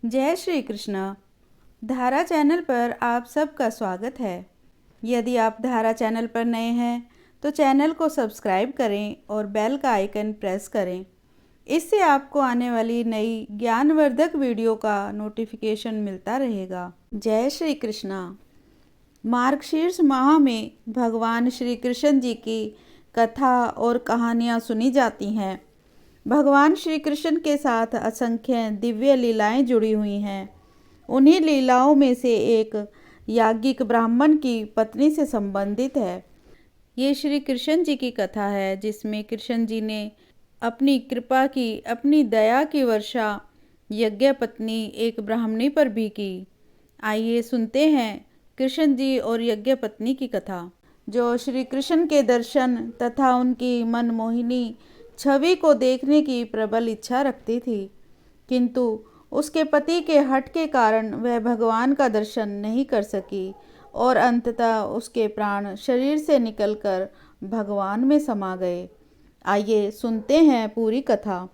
जय श्री कृष्ण। धारा चैनल पर आप सबका स्वागत है। यदि आप धारा चैनल पर नए हैं तो चैनल को सब्सक्राइब करें और बेल का आइकन प्रेस करें। इससे आपको आने वाली नई ज्ञानवर्धक वीडियो का नोटिफिकेशन मिलता रहेगा। जय श्री कृष्ण। मार्गशीर्ष माह में भगवान श्री कृष्ण जी की कथा और कहानियाँ सुनी जाती हैं। भगवान श्री कृष्ण के साथ असंख्य दिव्य लीलाएं जुड़ी हुई हैं। उन्हीं लीलाओं में से एक याज्ञिक ब्राह्मण की पत्नी से संबंधित है। ये श्री कृष्ण जी की कथा है जिसमें कृष्ण जी ने अपनी कृपा की, अपनी दया की वर्षा यज्ञ पत्नी एक ब्राह्मणी पर भी की। आइए सुनते हैं कृष्ण जी और यज्ञ पत्नी की कथा। जो श्री कृष्ण के दर्शन तथा उनकी मनमोहिनी छवि को देखने की प्रबल इच्छा रखती थी, किंतु उसके पति के हठ के कारण वह भगवान का दर्शन नहीं कर सकी और अंततः उसके प्राण शरीर से निकलकर भगवान में समा गए। आइए सुनते हैं पूरी कथा।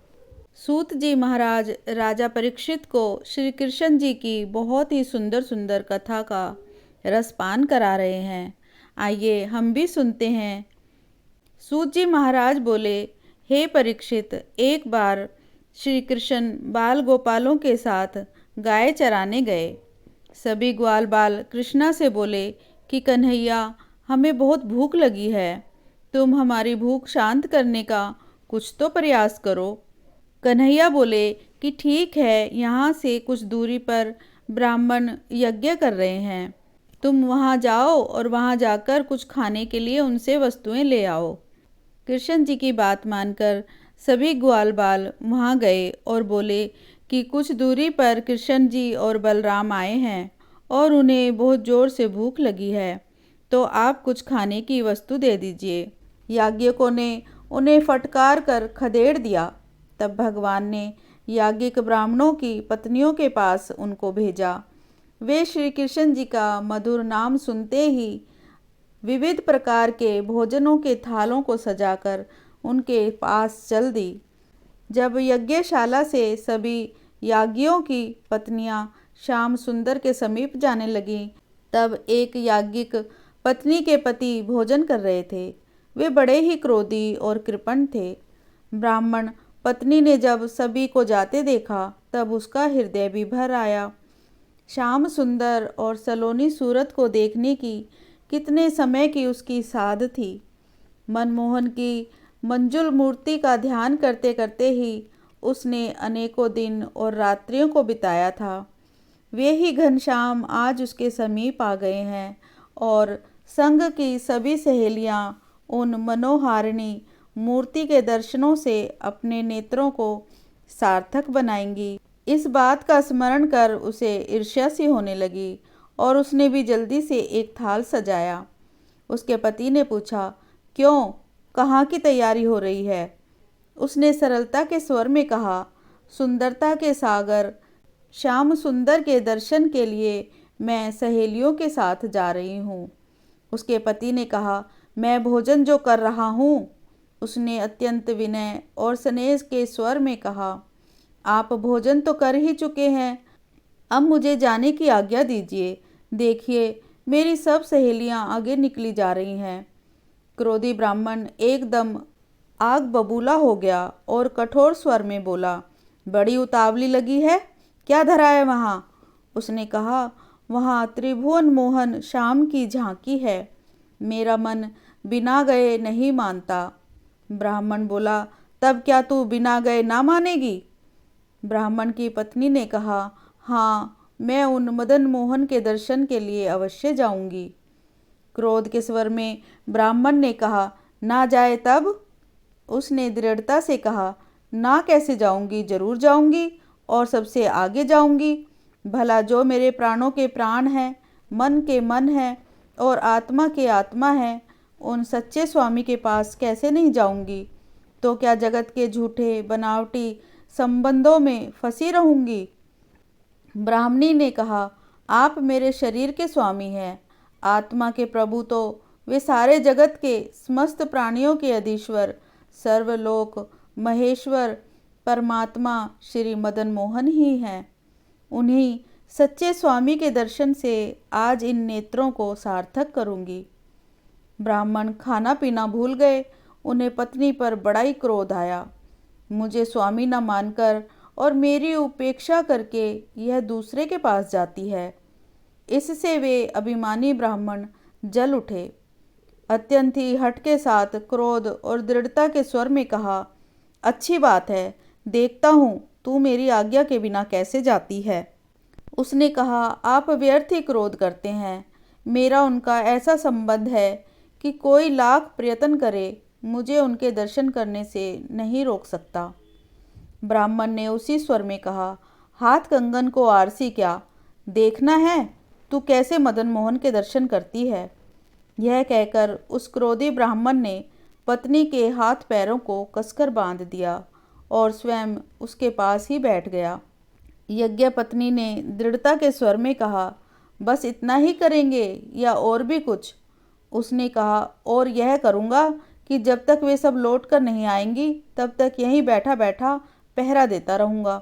सूत जी महाराज राजा परीक्षित को श्री कृष्ण जी की बहुत ही सुंदर सुंदर कथा का रसपान करा रहे हैं। आइए हम भी सुनते हैं। सूत जी महाराज बोले, हे परीक्षित, एक बार श्री कृष्ण बाल गोपालों के साथ गाय चराने गए। सभी ग्वाल बाल कृष्णा से बोले कि कन्हैया, हमें बहुत भूख लगी है, तुम हमारी भूख शांत करने का कुछ तो प्रयास करो। कन्हैया बोले कि ठीक है, यहाँ से कुछ दूरी पर ब्राह्मण यज्ञ कर रहे हैं, तुम वहाँ जाओ और वहाँ जाकर कुछ खाने के लिए उनसे वस्तुएं ले आओ। कृष्ण जी की बात मानकर सभी ग्वाल बाल वहाँ गए और बोले कि कुछ दूरी पर कृष्ण जी और बलराम आए हैं और उन्हें बहुत ज़ोर से भूख लगी है, तो आप कुछ खाने की वस्तु दे दीजिए। याज्ञिकों ने उन्हें फटकार कर खदेड़ दिया। तब भगवान ने याज्ञिक ब्राह्मणों की पत्नियों के पास उनको भेजा। वे श्री कृष्ण जी का मधुर नाम सुनते ही विविध प्रकार के भोजनों के थालों को सजाकर उनके पास चल दी। जब यज्ञशाला से सभी याज्ञियों की पत्नियां श्याम सुंदर के समीप जाने लगीं, तब एक याज्ञिक पत्नी के पति भोजन कर रहे थे। वे बड़े ही क्रोधी और कृपण थे। ब्राह्मण पत्नी ने जब सभी को जाते देखा, तब उसका हृदय भी भर आया। श्याम सुंदर और सलोनी सूरत को देखने की कितने समय की उसकी साध थी। मनमोहन की मंजुल मूर्ति का ध्यान करते करते ही उसने अनेकों दिन और रात्रियों को बिताया था। वे ही घनश्याम आज उसके समीप आ गए हैं और संग की सभी सहेलियां उन मनोहारिणी मूर्ति के दर्शनों से अपने नेत्रों को सार्थक बनाएंगी। इस बात का स्मरण कर उसे ईर्ष्या सी होने लगी और उसने भी जल्दी से एक थाल सजाया। उसके पति ने पूछा, क्यों, कहाँ की तैयारी हो रही है? उसने सरलता के स्वर में कहा, सुंदरता के सागर श्याम सुंदर के दर्शन के लिए मैं सहेलियों के साथ जा रही हूँ। उसके पति ने कहा, मैं भोजन जो कर रहा हूँ। उसने अत्यंत विनय और स्नेह के स्वर में कहा, आप भोजन तो कर ही चुके हैं, अब मुझे जाने की आज्ञा दीजिए। देखिए, मेरी सब सहेलियां आगे निकली जा रही हैं। क्रोधी ब्राह्मण एकदम आग बबूला हो गया और कठोर स्वर में बोला, बड़ी उतावली लगी है, क्या धरा है वहाँ? उसने कहा, वहाँ त्रिभुवन मोहन श्याम की झांकी है, मेरा मन बिना गए नहीं मानता। ब्राह्मण बोला, तब क्या तू बिना गए ना मानेगी? ब्राह्मण की पत्नी ने कहा, हाँ, मैं उन मदन मोहन के दर्शन के लिए अवश्य जाऊंगी। क्रोध के स्वर में ब्राह्मण ने कहा, ना जाए तब? उसने दृढ़ता से कहा, ना कैसे जाऊंगी, जरूर जाऊंगी और सबसे आगे जाऊंगी। भला जो मेरे प्राणों के प्राण हैं, मन के मन है और आत्मा के आत्मा है, उन सच्चे स्वामी के पास कैसे नहीं जाऊंगी? तो क्या जगत के झूठे बनावटी संबंधों में फंसी रहूंगी? ब्राह्मणी ने कहा, आप मेरे शरीर के स्वामी हैं, आत्मा के प्रभु तो वे सारे जगत के समस्त प्राणियों के अधीश्वर सर्वलोक महेश्वर परमात्मा श्री मदन मोहन ही हैं। उन्हीं सच्चे स्वामी के दर्शन से आज इन नेत्रों को सार्थक करूंगी। ब्राह्मण खाना पीना भूल गए। उन्हें पत्नी पर बड़ा ही क्रोध आया। मुझे स्वामी न मानकर और मेरी उपेक्षा करके यह दूसरे के पास जाती है। इससे वे अभिमानी ब्राह्मण जल उठे। अत्यंत ही हठ के साथ क्रोध और दृढ़ता के स्वर में कहा, अच्छी बात है, देखता हूँ तू मेरी आज्ञा के बिना कैसे जाती है। उसने कहा, आप व्यर्थ ही क्रोध करते हैं। मेरा उनका ऐसा संबंध है कि कोई लाख प्रयत्न करे मुझे उनके दर्शन करने से नहीं रोक सकता। ब्राह्मण ने उसी स्वर में कहा, हाथ कंगन को आरसी क्या, देखना है तू कैसे मदन मोहन के दर्शन करती है। यह कहकर उस क्रोधी ब्राह्मण ने पत्नी के हाथ पैरों को कसकर बांध दिया और स्वयं उसके पास ही बैठ गया। यज्ञ पत्नी ने दृढ़ता के स्वर में कहा, बस इतना ही करेंगे या और भी कुछ। उसने कहा, और यह करूँगा कि जब तक वे सब लौट कर नहीं आएंगी तब तक यहीं बैठा बैठा पहरा देता रहूँगा।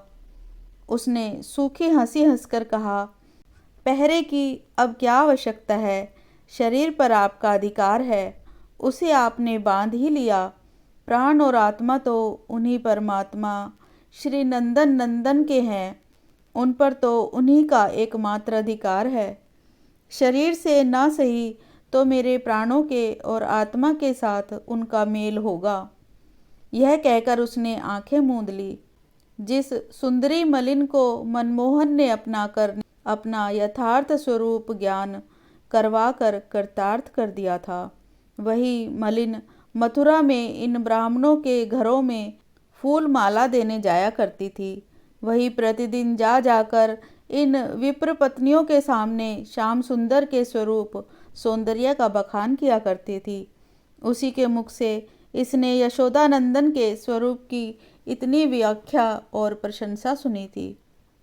उसने सूखी हंसी हंसकर कहा, पहरे की अब क्या आवश्यकता है, शरीर पर आपका अधिकार है, उसे आपने बांध ही लिया। प्राण और आत्मा तो उन्हीं परमात्मा श्री नंदन नंदन के हैं, उन पर तो उन्हीं का एकमात्र अधिकार है। शरीर से ना सही तो मेरे प्राणों के और आत्मा के साथ उनका मेल होगा। यह कहकर उसने आंखें मूंद ली। जिस सुंदरी मलिन को मनमोहन ने अपना कर अपना यथार्थ स्वरूप ज्ञान करवा कर कृतार्थ कर दिया था, वही मलिन मथुरा में इन ब्राह्मणों के घरों में फूल माला देने जाया करती थी। वही प्रतिदिन जा जाकर इन विप्र पत्नियों के सामने श्याम सुंदर के स्वरूप सौंदर्य का बखान किया करती थी। उसी के मुख से इसने यशोदानंदन के स्वरूप की इतनी व्याख्या और प्रशंसा सुनी थी।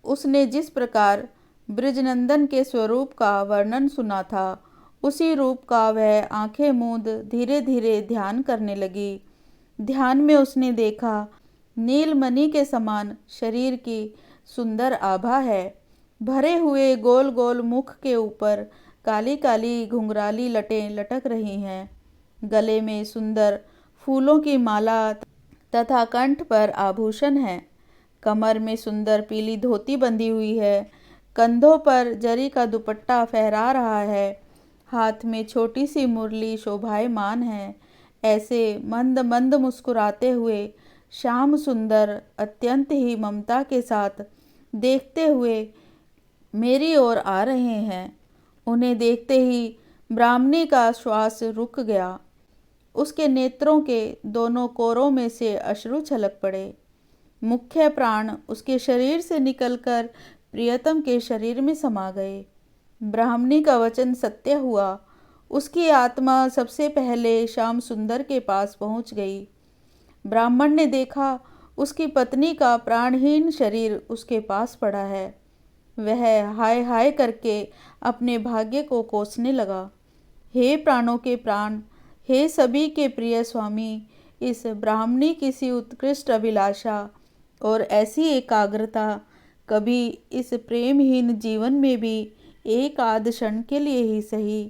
उसने जिस प्रकार ब्रिजनंदन के स्वरूप का वर्णन सुना था, उसी रूप का वह आंखें मूंद धीरे धीरे ध्यान करने लगी। ध्यान में उसने देखा, नीलमणि के समान शरीर की सुंदर आभा है। भरे हुए गोल गोल मुख के ऊपर काली काली घुंघराली लटें लटक रही हैं। गले में सुंदर फूलों की माला तथा कंठ पर आभूषण है। कमर में सुंदर पीली धोती बंधी हुई है। कंधों पर जरी का दुपट्टा फहरा रहा है। हाथ में छोटी सी मुरली शोभायमान है। ऐसे मंद मंद मुस्कुराते हुए श्याम सुंदर अत्यंत ही ममता के साथ देखते हुए मेरी ओर आ रहे हैं। उन्हें देखते ही ब्राह्मणी का श्वास रुक गया। उसके नेत्रों के दोनों कोरों में से अश्रु छलक पड़े। मुख्य प्राण उसके शरीर से निकलकर प्रियतम के शरीर में समा गए। ब्राह्मणी का वचन सत्य हुआ। उसकी आत्मा सबसे पहले श्याम सुंदर के पास पहुंच गई। ब्राह्मण ने देखा उसकी पत्नी का प्राणहीन शरीर उसके पास पड़ा है। वह हाय हाय करके अपने भाग्य को कोसने लगा। हे प्राणों के प्राण, हे सभी के प्रिय स्वामी, इस ब्राह्मणी की सी उत्कृष्ट अभिलाषा और ऐसी एकाग्रता कभी इस प्रेमहीन जीवन में भी एक आध क्षण के लिए ही सही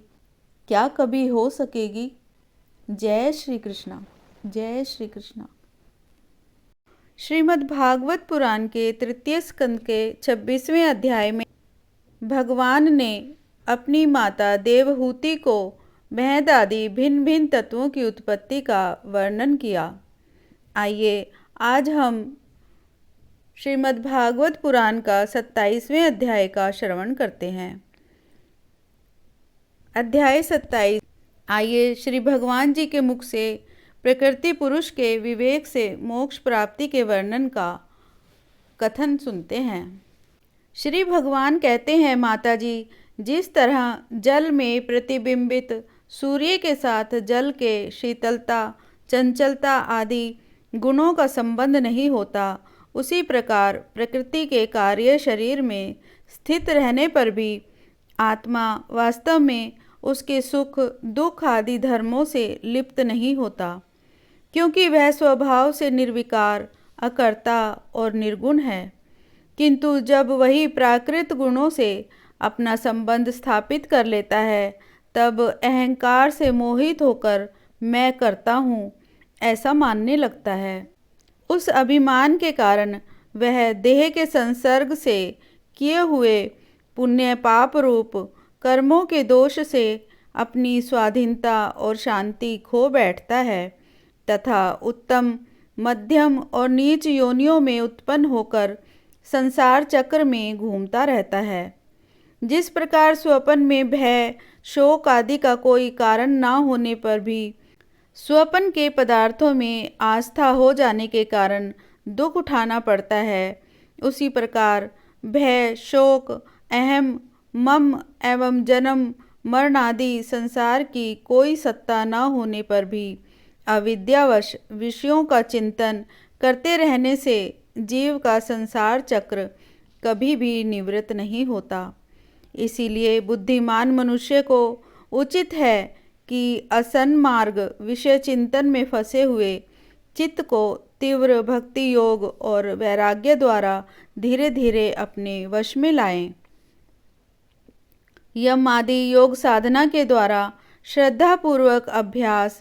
क्या कभी हो सकेगी। जय श्री कृष्णा, जय श्री कृष्णा। श्रीमद् भागवत पुराण के तृतीय स्कंद के 26वें अध्याय में भगवान ने अपनी माता देवहूति को महद आदि भिन्न भिन्न तत्वों की उत्पत्ति का वर्णन किया। आइए आज हम श्रीमद् भागवत पुराण का 27वें अध्याय का श्रवण करते हैं। अध्याय 27। आइए श्री भगवान जी के मुख से प्रकृति पुरुष के विवेक से मोक्ष प्राप्ति के वर्णन का कथन सुनते हैं। श्री भगवान कहते हैं, माता जी, जिस तरह जल में प्रतिबिंबित सूर्य के साथ जल के शीतलता, चंचलता आदि गुणों का संबंध नहीं होता, उसी प्रकार प्रकृति के कार्य शरीर में स्थित रहने पर भी आत्मा वास्तव में उसके सुख दुख आदि धर्मों से लिप्त नहीं होता, क्योंकि वह स्वभाव से निर्विकार, अकर्ता और निर्गुण है। किंतु जब वही प्राकृत गुणों से अपना संबंध स्थापित कर लेता है तब अहंकार से मोहित होकर मैं करता हूँ ऐसा मानने लगता है। उस अभिमान के कारण वह देह के संसर्ग से किए हुए पुण्य पाप रूप कर्मों के दोष से अपनी स्वाधीनता और शांति खो बैठता है तथा उत्तम, मध्यम और नीच योनियों में उत्पन्न होकर संसार चक्र में घूमता रहता है। जिस प्रकार स्वप्न में भय, शोक आदि का कोई कारण ना होने पर भी स्वप्न के पदार्थों में आस्था हो जाने के कारण दुख उठाना पड़ता है, उसी प्रकार भय, शोक, अहम, मम एवं जन्म मरण आदि संसार की कोई सत्ता न होने पर भी अविद्यावश विषयों का चिंतन करते रहने से जीव का संसार चक्र कभी भी निवृत्त नहीं होता। इसीलिए बुद्धिमान मनुष्य को उचित है कि असन्मार्ग विषय चिंतन में फंसे हुए चित्त को तीव्र भक्ति योग और वैराग्य द्वारा धीरे धीरे अपने वश में लाएं। यम आदि योग साधना के द्वारा श्रद्धापूर्वक अभ्यास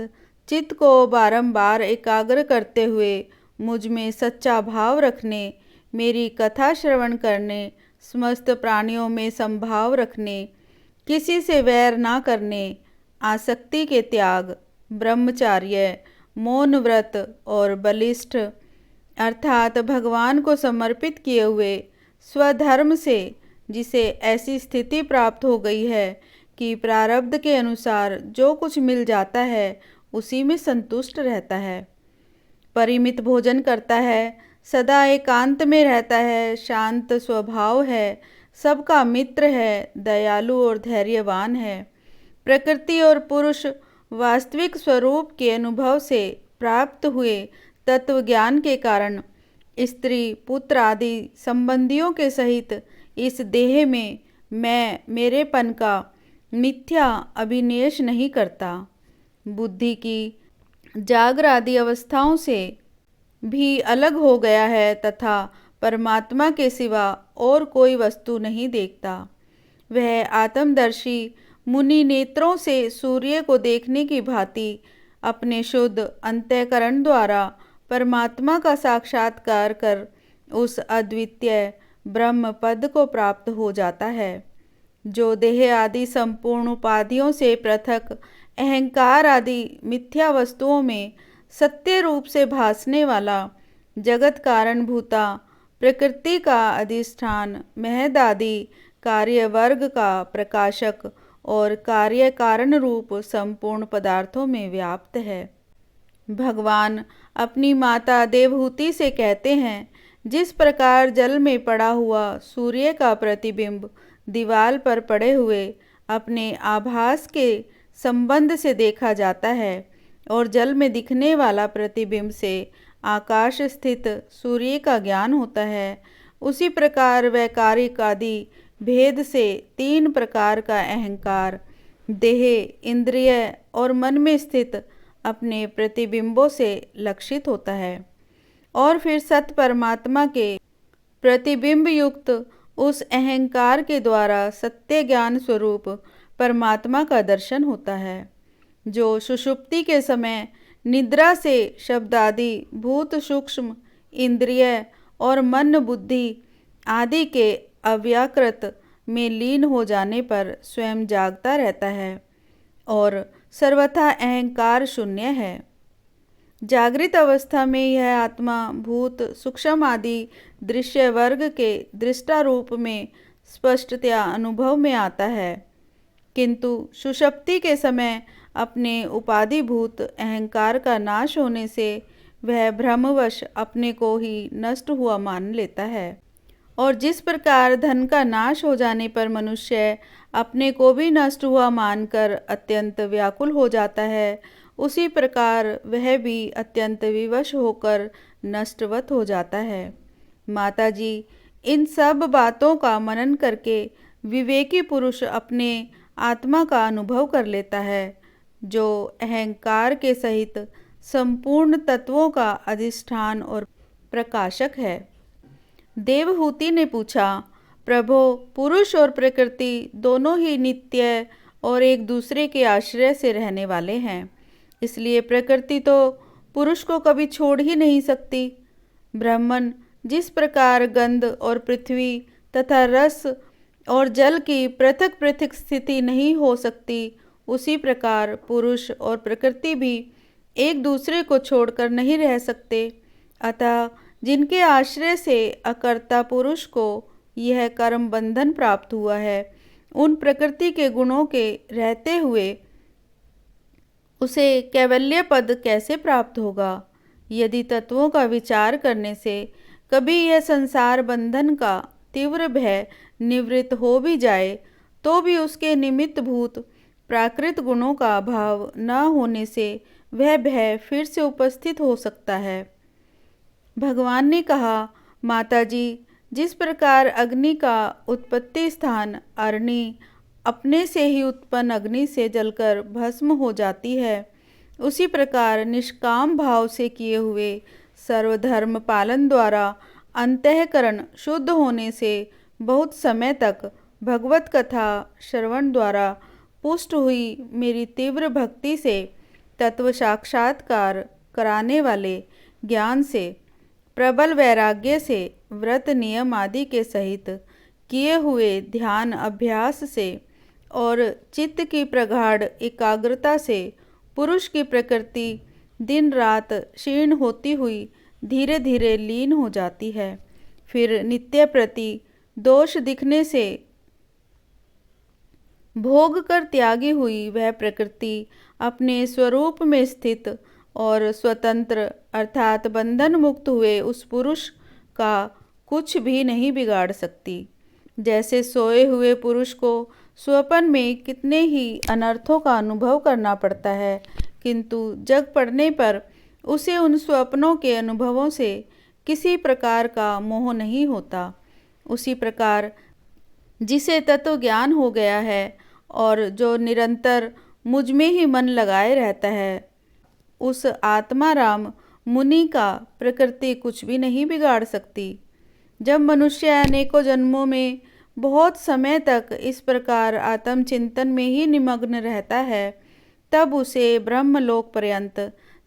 चित्त को बारंबार एकाग्र करते हुए मुझ में सच्चा भाव रखने, मेरी कथा श्रवण करने, समस्त प्राणियों में संभाव रखने, किसी से वैर ना करने, आसक्ति के त्याग, ब्रह्मचार्य, मौन व्रत और बलिष्ठ अर्थात भगवान को समर्पित किए हुए स्वधर्म से जिसे ऐसी स्थिति प्राप्त हो गई है कि प्रारब्ध के अनुसार जो कुछ मिल जाता है उसी में संतुष्ट रहता है, परिमित भोजन करता है, सदा एकांत में रहता है, शांत स्वभाव है, सबका मित्र है, दयालु और धैर्यवान है, प्रकृति और पुरुष वास्तविक स्वरूप के अनुभव से प्राप्त हुए तत्व ज्ञान के कारण स्त्री, पुत्र आदि संबंधियों के सहित इस देह में मैं मेरेपन का मिथ्या अभिनिवेश नहीं करता। बुद्धि की जागर आदि अवस्थाओं से भी अलग हो गया है तथा परमात्मा के सिवा और कोई वस्तु नहीं देखता। वह आत्मदर्शी मुनि नेत्रों से सूर्य को देखने की भांति अपने शुद्ध अंतःकरण द्वारा परमात्मा का साक्षात्कार कर उस अद्वितीय ब्रह्म पद को प्राप्त हो जाता है, जो देह आदि संपूर्ण उपाधियों से पृथक अहंकार आदि मिथ्या वस्तुओं में सत्य रूप से भासने वाला जगत कारण भूता प्रकृति का अधिष्ठान महद आदि कार्य वर्ग का प्रकाशक और कार्य कारण रूप संपूर्ण पदार्थों में व्याप्त है। भगवान अपनी माता देवहूति से कहते हैं, जिस प्रकार जल में पड़ा हुआ सूर्य का प्रतिबिंब दीवार पर पड़े हुए अपने आभास के संबंध से देखा जाता है और जल में दिखने वाला प्रतिबिंब से आकाश स्थित सूर्य का ज्ञान होता है, उसी प्रकार वैकारिक आदि भेद से तीन प्रकार का अहंकार देह, इंद्रिय और मन में स्थित अपने प्रतिबिंबों से लक्षित होता है और फिर सत परमात्मा के प्रतिबिंब युक्त उस अहंकार के द्वारा सत्य ज्ञान स्वरूप परमात्मा का दर्शन होता है, जो सुषुप्ति के समय निद्रा से शब्द आदि भूत सूक्ष्म इंद्रिय और मन बुद्धि आदि के अव्याकृत में लीन हो जाने पर स्वयं जागता रहता है और सर्वथा अहंकार शून्य है। जागृत अवस्था में यह आत्मा भूत सूक्ष्म आदि दृश्य वर्ग के दृष्टा रूप में स्पष्टतया अनुभव में आता है, किंतु सुषुप्ति के समय अपने उपाधिभूत अहंकार का नाश होने से वह भ्रमवश अपने को ही नष्ट हुआ मान लेता है। और जिस प्रकार धन का नाश हो जाने पर मनुष्य अपने को भी नष्ट हुआ मानकर अत्यंत व्याकुल हो जाता है, उसी प्रकार वह भी अत्यंत विवश होकर नष्टवत हो जाता है। माताजी, इन सब बातों का मनन करके विवेकी पुरुष अपने आत्मा का अनुभव कर लेता है, जो अहंकार के सहित संपूर्ण तत्वों का अधिष्ठान और प्रकाशक है। देवहूति ने पूछा, प्रभो, पुरुष और प्रकृति दोनों ही नित्य और एक दूसरे के आश्रय से रहने वाले हैं, इसलिए प्रकृति तो पुरुष को कभी छोड़ ही नहीं सकती। ब्राह्मण, जिस प्रकार गंध और पृथ्वी तथा रस और जल की पृथक पृथक स्थिति नहीं हो सकती, उसी प्रकार पुरुष और प्रकृति भी एक दूसरे को छोड़कर नहीं रह सकते। अतः जिनके आश्रय से अकर्ता पुरुष को यह कर्म बंधन प्राप्त हुआ है, उन प्रकृति के गुणों के रहते हुए उसे कैवल्य पद कैसे प्राप्त होगा? यदि तत्वों का विचार करने से कभी यह संसार बंधन का तीव्र भय निवृत्त हो भी जाए, तो भी उसके निमित्त भूत प्राकृत गुणों का अभाव न होने से वह भय फिर से उपस्थित हो सकता है। भगवान ने कहा, माताजी, जिस प्रकार अग्नि का उत्पत्ति स्थान अरणी अपने से ही उत्पन्न अग्नि से जलकर भस्म हो जाती है, उसी प्रकार निष्काम भाव से किए हुए सर्वधर्म पालन द्वारा अंतःकरण शुद्ध होने से बहुत समय तक भगवत कथा श्रवण द्वारा पुष्ट हुई मेरी तीव्र भक्ति से तत्व साक्षात्कार कराने वाले ज्ञान से, प्रबल वैराग्य से, व्रत नियम आदि के सहित किए हुए ध्यान अभ्यास से और चित्त की प्रगाढ़ एकाग्रता से पुरुष की प्रकृति दिन रात क्षीण होती हुई धीरे धीरे लीन हो जाती है। फिर नित्य प्रति दोष दिखने से भोग कर त्यागी हुई वह प्रकृति अपने स्वरूप में स्थित और स्वतंत्र अर्थात बंधन मुक्त हुए उस पुरुष का कुछ भी नहीं बिगाड़ सकती। जैसे सोए हुए पुरुष को स्वप्न में कितने ही अनर्थों का अनुभव करना पड़ता है, किंतु जग पड़ने पर उसे उन स्वप्नों के अनुभवों से किसी प्रकार का मोह नहीं होता, उसी प्रकार जिसे तत्व ज्ञान हो गया है और जो निरंतर मुझ में ही मन लगाए रहता है, उस आत्माराम मुनि का प्रकृति कुछ भी नहीं बिगाड़ सकती। जब मनुष्य अनेकों जन्मों में बहुत समय तक इस प्रकार आत्मचिंतन में ही निमग्न रहता है, तब उसे ब्रह्मलोक पर्यंत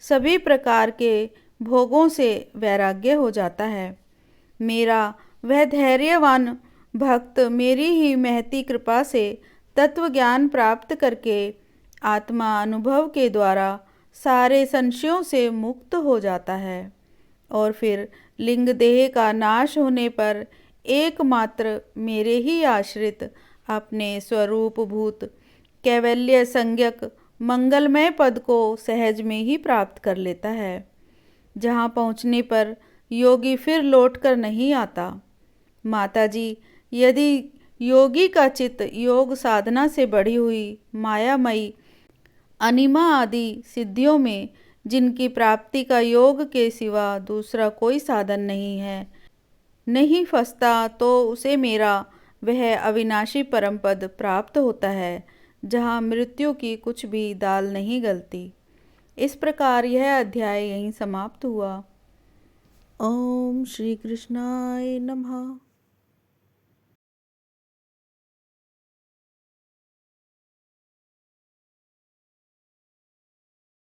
सभी प्रकार के भोगों से वैराग्य हो जाता है। मेरा वह धैर्यवान भक्त मेरी ही महती कृपा से तत्व ज्ञान प्राप्त करके आत्मा अनुभव के द्वारा सारे संशयों से मुक्त हो जाता है और फिर लिंग देह का नाश होने पर एकमात्र मेरे ही आश्रित अपने स्वरूप भूत कैवल्य संज्ञक मंगलमय पद को सहज में ही प्राप्त कर लेता है, जहाँ पहुँचने पर योगी फिर लौटकर नहीं आता। माताजी, यदि योगी का चित्त योग साधना से बढ़ी हुई मायामयी अनिमा आदि सिद्धियों में, जिनकी प्राप्ति का योग के सिवा दूसरा कोई साधन नहीं है, नहीं फंसता, तो उसे मेरा वह अविनाशी परम पद प्राप्त होता है, जहाँ मृत्यु की कुछ भी दाल नहीं गलती। इस प्रकार यह अध्याय यहीं समाप्त हुआ। ओम श्री कृष्णाय नमः।